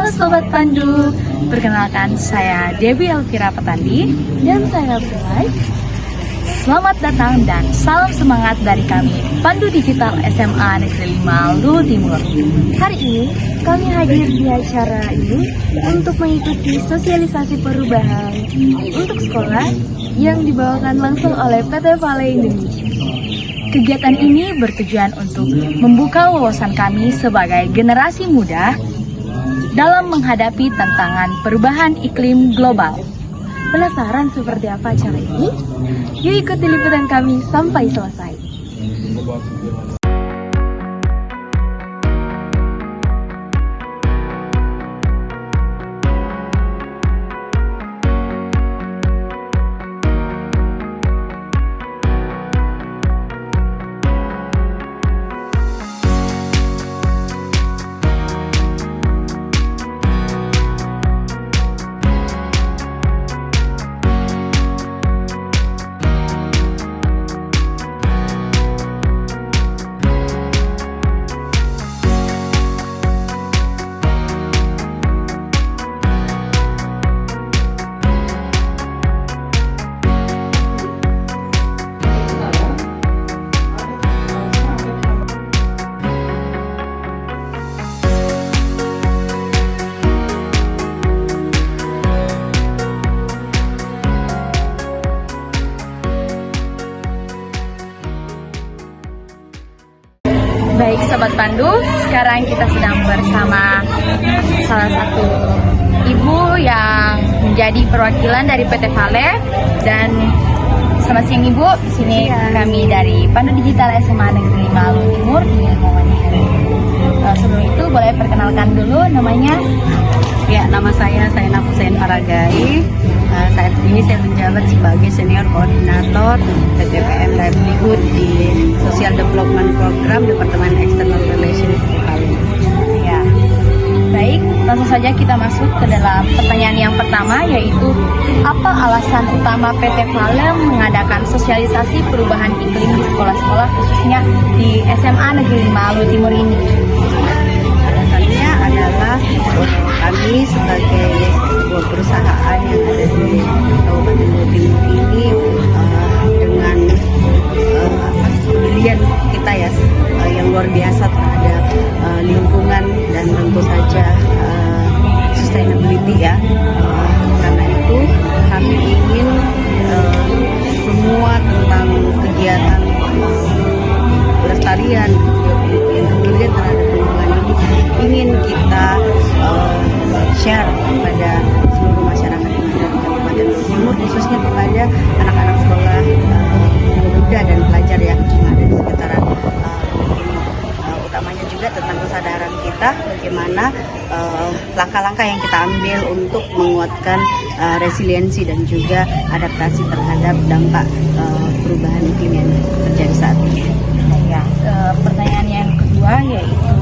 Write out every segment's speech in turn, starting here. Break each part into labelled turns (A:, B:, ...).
A: Halo Sobat Pandu, perkenalkan saya Dewi Elvira Petandi
B: Dan saya Prilay.
A: Selamat datang dan salam semangat dari kami Pandu Digital SMA Negeri 5 Luhut Timur.
B: Hari ini kami hadir di acara ini untuk mengikuti sosialisasi perubahan untuk sekolah yang dibawakan langsung oleh PT Vale Indonesia.
A: Kegiatan ini bertujuan untuk membuka wawasan kami sebagai generasi muda dalam menghadapi tantangan perubahan iklim global.
B: Penasaran seperti apa acara ini? Yuk ikuti liputan kami sampai selesai.
A: Baik Sobat Pandu, sekarang kita sedang bersama salah satu ibu yang menjadi perwakilan dari PT Vale. Dan selamat siang Ibu, di sini kami dari Pandu Digital SMA Negeri 5 Luhut Timur dengan wawancara. Sebelum itu boleh perkenalkan dulu namanya?
C: Ya, nama saya Sainab Hussein Paragai. Saat ini saya menjabat sebagai senior koordinator PTPM Livelihood di Social Development Program Departemen External Relations Vale.
A: Ya. Baik, langsung saja kita masuk ke dalam pertanyaan yang pertama, yaitu apa alasan utama PT Vale mengadakan sosialisasi perubahan iklim di sekolah-sekolah khususnya di SMA Negeri 5 Luhut Timur ini?
C: Alasannya adalah kami sebagai sebuah perusahaan yang ada di Kabupaten Luhut Timur ini dengan kepedulian kita ya yang luar biasa terhadap lingkungan dan tentu saja sustainability ya. Karena itu kami ingin semua tentang kegiatan pelestarian yang kemudian terhadap lingkungan ini ingin kita share kepada seluruh masyarakat yang ada di Kabupaten Luhut Timur, khususnya kepada anak-anak sekolah muda dan pelajar yang ada di sekitaran ini. Utamanya juga tentang kesadaran kita bagaimana langkah-langkah yang kita ambil untuk menguatkan resiliensi dan juga adaptasi terhadap dampak perubahan iklim yang terjadi saat ini.
A: Ya, pertanyaan yang kedua yaitu,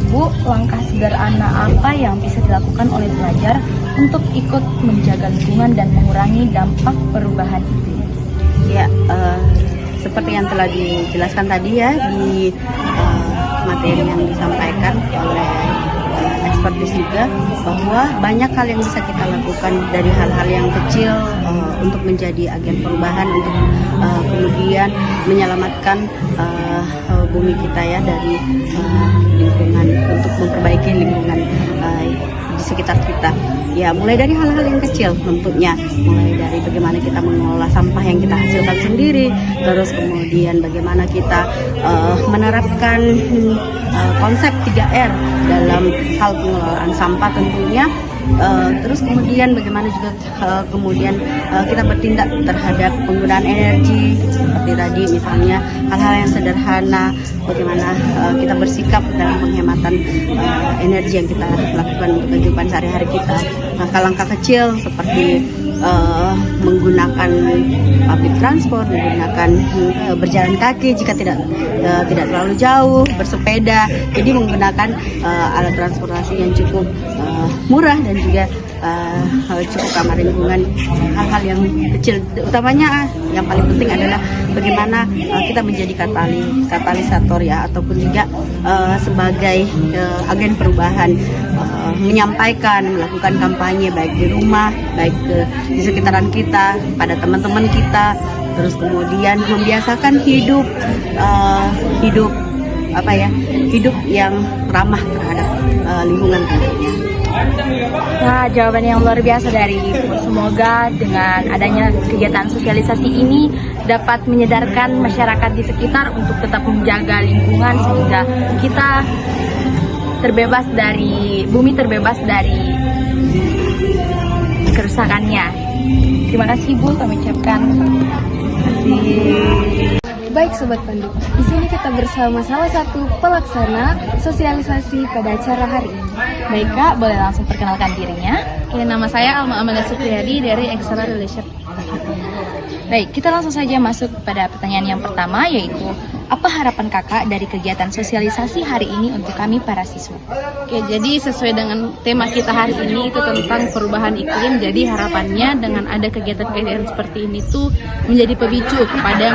A: Bu, langkah sederhana apa yang bisa dilakukan oleh pelajar untuk ikut menjaga lingkungan dan mengurangi dampak perubahan iklim?
C: Ya, seperti yang telah dijelaskan tadi ya di materi yang disampaikan oleh ekspertis juga, bahwa banyak hal yang bisa kita lakukan dari hal-hal yang kecil untuk menjadi agen perubahan, untuk kemudian menyelamatkan bumi kita ya dari lingkungan, untuk memperbaiki lingkungan di sekitar kita. Ya, mulai dari hal-hal yang kecil tentunya, mulai dari bagaimana kita mengelola sampah yang kita hasilkan sendiri, terus kemudian bagaimana kita menerapkan konsep 3R dalam hal pengelolaan sampah tentunya. Terus kemudian bagaimana juga kemudian kita bertindak terhadap penggunaan energi seperti tadi misalnya hal-hal yang sederhana, bagaimana kita bersikap dalam penghematan energi yang kita lakukan untuk kehidupan sehari-hari kita. Langkah-langkah kecil seperti menggunakan public transport, menggunakan berjalan kaki jika tidak terlalu jauh, bersepeda, jadi menggunakan alat transportasi yang cukup murah dan juga cukup ramah lingkungan. Hal-hal yang kecil, utamanya yang paling penting adalah bagaimana kita menjadi katalisator ya, ataupun juga sebagai agen perubahan menyampaikan, melakukan kampanye baik di rumah, baik di sekitaran kita, pada teman-teman kita, terus kemudian membiasakan hidup yang ramah terhadap lingkungan tentunya.
A: Nah, jawaban yang luar biasa dari Ibu. Semoga dengan adanya kegiatan sosialisasi ini dapat menyadarkan masyarakat di sekitar untuk tetap menjaga lingkungan sehingga kita bumi terbebas dari kerusakannya. Terima kasih Ibu, kami ucapkan. Terima kasih.
B: Baik Sobat Pandu, di sini kita bersama salah satu pelaksana sosialisasi pada acara hari ini.
A: Baik Kak, boleh langsung perkenalkan dirinya?
D: Oke, nama saya Alma Amalia Supriyadi dari Extra Relation.
A: Baik, kita langsung saja masuk pada pertanyaan yang pertama, yaitu apa harapan kakak dari kegiatan sosialisasi hari ini untuk kami para siswa?
D: Oke, jadi sesuai dengan tema kita hari ini itu tentang perubahan iklim. Jadi harapannya dengan ada kegiatan-kegiatan seperti ini tuh menjadi pemicu kepada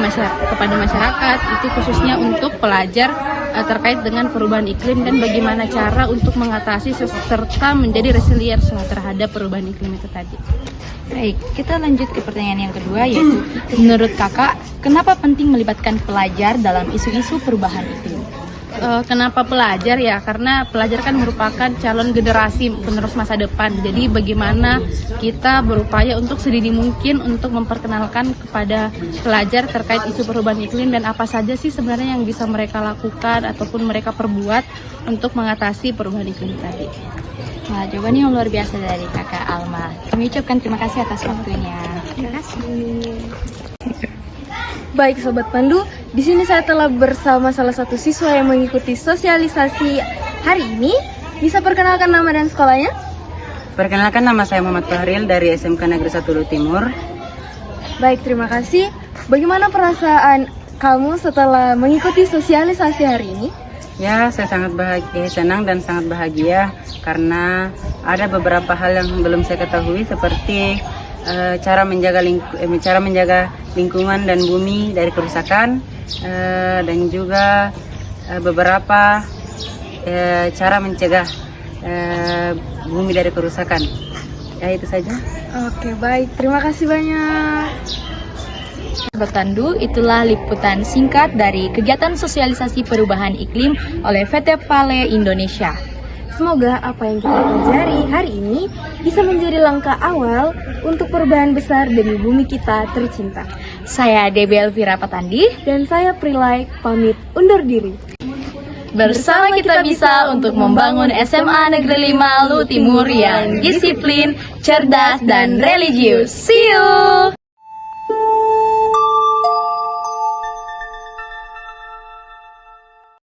D: masyarakat itu khususnya untuk pelajar terkait dengan perubahan iklim dan bagaimana cara untuk mengatasi serta menjadi resilient terhadap perubahan iklim itu tadi.
A: Baik, kita lanjut ke pertanyaan yang kedua, yaitu menurut kakak, kenapa penting melibatkan pelajar dalam isu-isu perubahan iklim?
D: Kenapa pelajar ya? Karena pelajar kan merupakan calon generasi penerus masa depan. Jadi bagaimana kita berupaya untuk sedini mungkin untuk memperkenalkan kepada pelajar terkait isu perubahan iklim dan apa saja sih sebenarnya yang bisa mereka lakukan ataupun mereka perbuat untuk mengatasi perubahan iklim tadi.
A: Wah, jawabannya yang luar biasa dari kakak Alma. Kami ucapkan terima kasih atas waktunya.
B: Terima kasih. Baik Sobat Pandu, di sini saya telah bersama salah satu siswa yang mengikuti sosialisasi hari ini. Bisa perkenalkan nama dan sekolahnya?
E: Perkenalkan, nama saya Muhammad Fahril dari SMK Negeri 1 Lu Timur.
B: Baik, terima kasih. Bagaimana perasaan kamu setelah mengikuti sosialisasi hari ini?
E: Ya, saya sangat bahagia, senang dan sangat bahagia karena ada beberapa hal yang belum saya ketahui seperti cara menjaga lingkungan dan bumi dari kerusakan dan juga beberapa cara mencegah bumi dari kerusakan. Ya, itu saja.
B: Oke, baik. Terima kasih banyak.
A: Sobat Pandu, itulah liputan singkat dari kegiatan sosialisasi perubahan iklim oleh VT Vale Indonesia.
B: Semoga apa yang kita pelajari hari ini bisa menjadi langkah awal untuk perubahan besar demi bumi kita tercinta.
A: Saya Debbie Elvira Patandi
B: Dan saya Prilay, pamit undur diri.
A: Bersama kita bisa untuk membangun SMA Negeri 5 Lu Timur yang disiplin, cerdas, dan religius. See you!